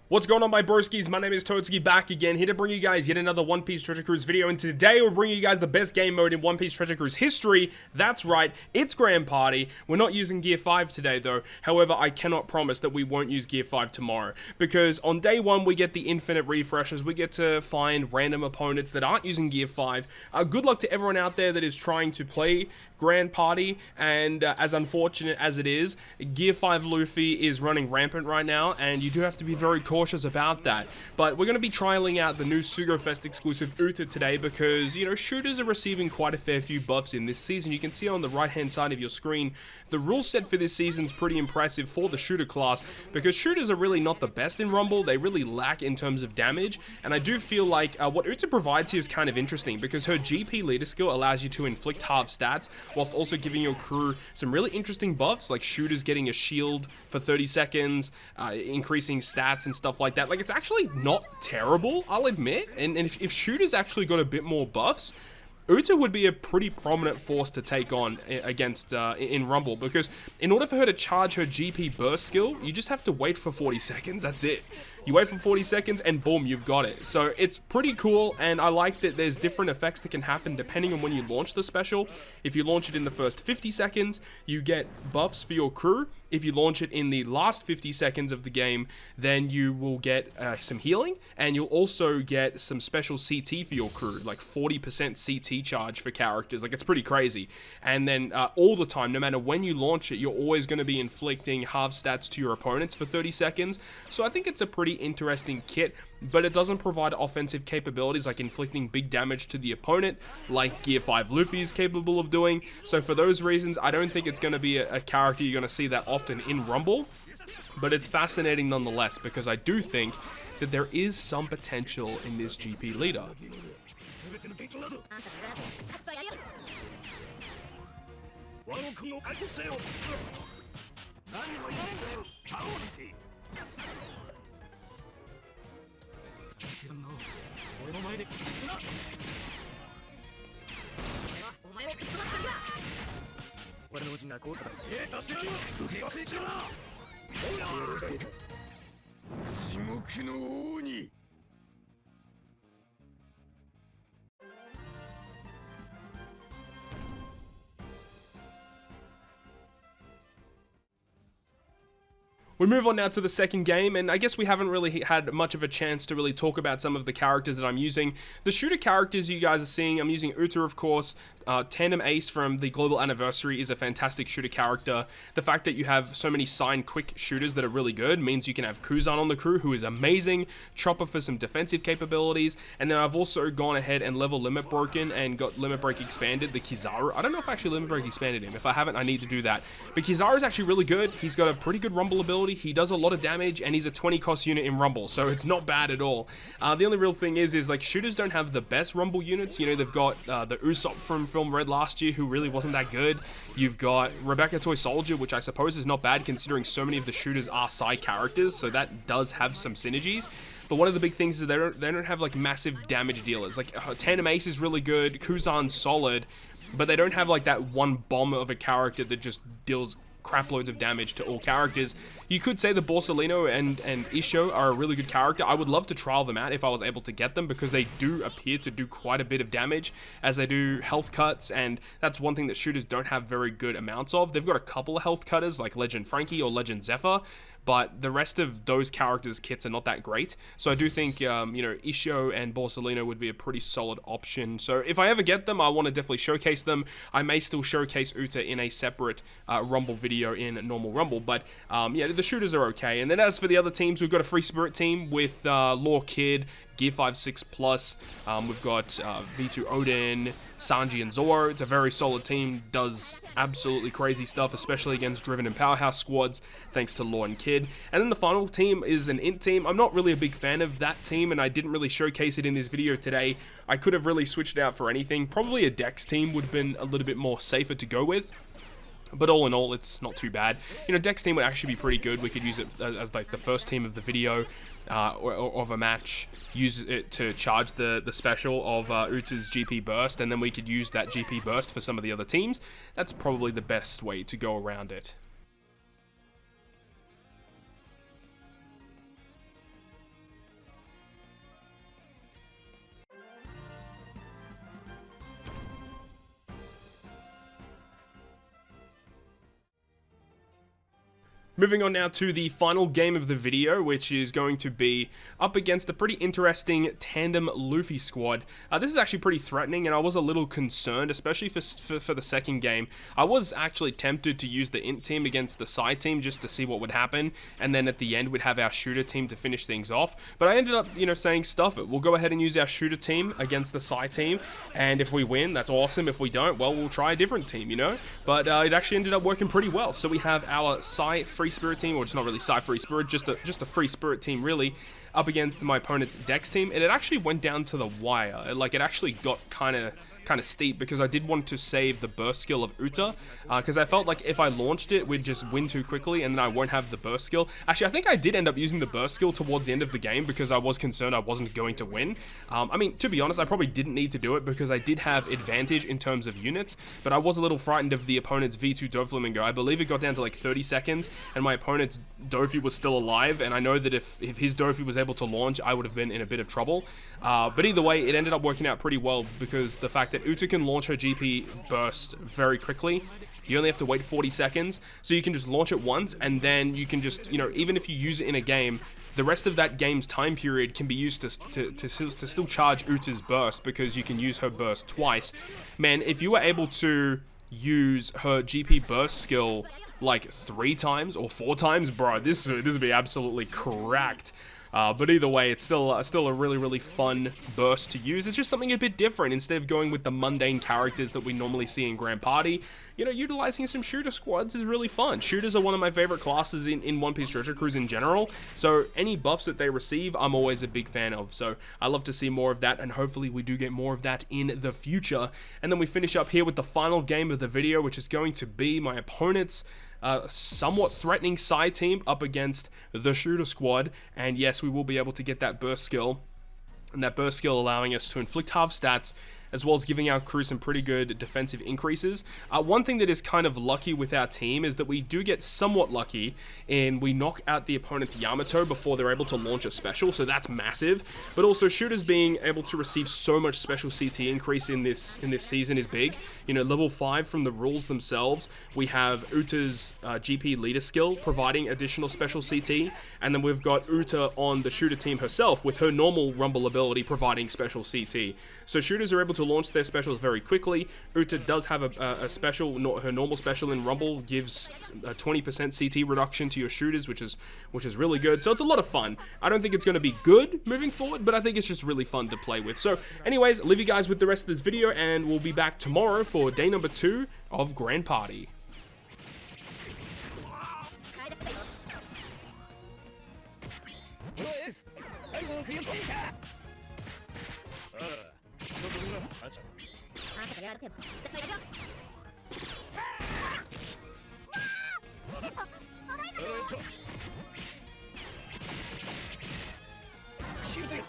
What's going on, my broskiis? My name is Toadskii, back again, here to bring you guys yet another One Piece Treasure Cruise video, and today we're bringing you guys the best game mode in One Piece Treasure Cruise history. That's right, it's Grand Party. We're not using Gear 5 today though, however I cannot promise that we won't use Gear 5 tomorrow, because on day 1 we get the infinite refreshes, we get to find random opponents that aren't using Gear 5. Good luck to everyone out there that is trying to play Grand Party, and as unfortunate as it is, Gear 5 Luffy is running rampant right now, and you do have to be very cautious about that. But we're going to be trialing out the new SugoFest exclusive UTA today because, you know, shooters are receiving quite a fair few buffs in this season. You can see on the right hand side of your screen, the rule set for this season is pretty impressive for the shooter class, because shooters are really not the best in Rumble. They really lack in terms of damage, and I do feel like what UTA provides here is kind of interesting, because her GP leader skill allows you to inflict half stats whilst also giving your crew some really interesting buffs, like shooters getting a shield for 30 seconds, increasing stats and stuff like that. Like, it's actually not terrible, I'll admit, and if shooters actually got a bit more buffs, UTA would be a pretty prominent force to take on against in Rumble, because in order for her to charge her GP burst skill, you just have to wait for 40 seconds, that's it. You wait for 40 seconds and boom, you've got it. So it's pretty cool, and I like that there's different effects that can happen depending on when you launch the special. If you launch it in the first 50 seconds, you get buffs for your crew. If you launch it in the last 50 seconds of the game, then you will get some healing, and you'll also get some special CT for your crew, like 40% CT charge for characters. Like, it's pretty crazy. And then all the time, no matter when you launch it, you're always going to be inflicting half stats to your opponents for 30 seconds. So I think it's a pretty interesting kit, but it doesn't provide offensive capabilities like inflicting big damage to the opponent like Gear 5 Luffy is capable of doing. So for those reasons, I don't think it's going to be a character you're going to see that often in Rumble, but it's fascinating nonetheless, because I do think that there is some potential in this GP leader. We move on now to the second game, and I guess we haven't really had much of a chance to really talk about some of the characters that I'm using. The shooter characters you guys are seeing, I'm using UTA, of course. Tandem Ace from the Global Anniversary is a fantastic shooter character. The fact that you have so many signed quick shooters that are really good means you can have Kuzan on the crew, who is amazing, Chopper for some defensive capabilities, and then I've also gone ahead and level Limit Broken and got Limit Break expanded, the Kizaru. I don't know if I actually Limit Break expanded him. If I haven't, I need to do that. But Kizaru is actually really good. He's got a pretty good Rumble ability. He does a lot of damage, and he's a 20 cost unit in Rumble, so it's not bad at all. The only real thing is like, shooters don't have the best Rumble units. You know, they've got the Usopp from Film Red last year, who really wasn't that good. You've got Rebecca Toy Soldier, which I suppose is not bad considering so many of the shooters are side characters, so that does have some synergies. But one of the big things is they don't have like massive damage dealers. Like, Tandem Ace is really good, Kuzan's solid, but they don't have like that one bomb of a character that just deals crap loads of damage to all characters. You could say the Borsalino and Isho are a really good character. I would love to trial them out if I was able to get them, because they do appear to do quite a bit of damage as they do health cuts, and that's one thing that shooters don't have very good amounts of. They've got a couple of health cutters like Legend Frankie or Legend Zephyr, but the rest of those characters' kits are not that great. So I do think, you know, Isho and Borsalino would be a pretty solid option. So if I ever get them, I want to definitely showcase them. I may still showcase UTA in a separate Rumble video in normal Rumble, but yeah, the shooters are okay. And then as for the other teams, we've got a Free Spirit team with Law Kid, Gear 5 6+. We've got V2 Odin, Sanji, and Zoro. It's a very solid team, does absolutely crazy stuff, especially against Driven and Powerhouse squads, thanks to Law and Kid. And then the final team is an Int team. I'm not really a big fan of that team, and I didn't really showcase it in this video today. I could have really switched it out for anything. Probably a Dex team would have been a little bit more safer to go with. But all in all, it's not too bad. You know, Dex team would actually be pretty good. We could use it as like the first team of the video. Or of a match, use it to charge the special of UTA's GP burst, and then we could use that GP burst for some of the other teams. That's probably the best way to go around it. Moving on now to the final game of the video, which is going to be up against a pretty interesting tandem Luffy squad. This is actually pretty threatening, and I was a little concerned, especially for the second game. I was actually tempted to use the int team against the side team just to see what would happen, and then at the end we'd have our shooter team to finish things off. But I ended up, saying stuff it. We'll go ahead and use our shooter team against the side team, and if we win, that's awesome. If we don't, well, we'll try a different team, But it actually ended up working pretty well. So we have our Psy Free Spirit team, or it's not really Psy Free Spirit, just a Free Spirit team, really, up against my opponent's Dex team, and it actually went down to the wire. It actually got kind of steep because I did want to save the burst skill of UTA, because I felt like if I launched it, we'd just win too quickly and then I won't have the burst skill. Actually, I think I did end up using the burst skill towards the end of the game because I was concerned I wasn't going to win. I mean, to be honest, I probably didn't need to do it because I did have advantage in terms of units, but I was a little frightened of the opponent's V2 Doflamingo. I believe it got down to like 30 seconds and my opponent's Dofi was still alive, and I know that if his Dofi was able to launch, I would have been in a bit of trouble. But either way, it ended up working out pretty well because the fact that UTA can launch her GP burst very quickly. You only have to wait 40 seconds, so you can just launch it once, and then you can just, even if you use it in a game, the rest of that game's time period can be used to still charge UTA's burst because you can use her burst twice. Man, if you were able to use her GP burst skill like 3 times or 4 times, bro, this would be absolutely cracked. But either way, it's still a really, really fun burst to use. It's just something a bit different. Instead of going with the mundane characters that we normally see in Grand Party, utilizing some shooter squads is really fun. Shooters are one of my favorite classes in One Piece Treasure Cruise in general, so any buffs that they receive, I'm always a big fan of. So I love to see more of that, and hopefully we do get more of that in the future. And then we finish up here with the final game of the video, which is going to be my opponent's somewhat threatening side team up against the shooter squad, and yes, we will be able to get that burst skill, and that burst skill allowing us to inflict half stats as well as giving our crew some pretty good defensive increases. One thing that is kind of lucky with our team is that we do get somewhat lucky and we knock out the opponent's Yamato before they're able to launch a special, so that's massive. But also shooters being able to receive so much special CT increase in this season is big. Level 5 from the rules themselves, we have UTA's GP leader skill providing additional special CT, and then we've got UTA on the shooter team herself with her normal rumble ability providing special CT. So shooters are able to launch their specials very quickly. UTA does have a special, her normal special in Rumble gives a 20% CT reduction to your shooters, which is really good. So it's a lot of fun. I don't think it's going to be good moving forward, but I think it's just really fun to play with. So anyways, I'll leave you guys with the rest of this video, and we'll be back tomorrow for day number 2 of Grand Party. Shoot it!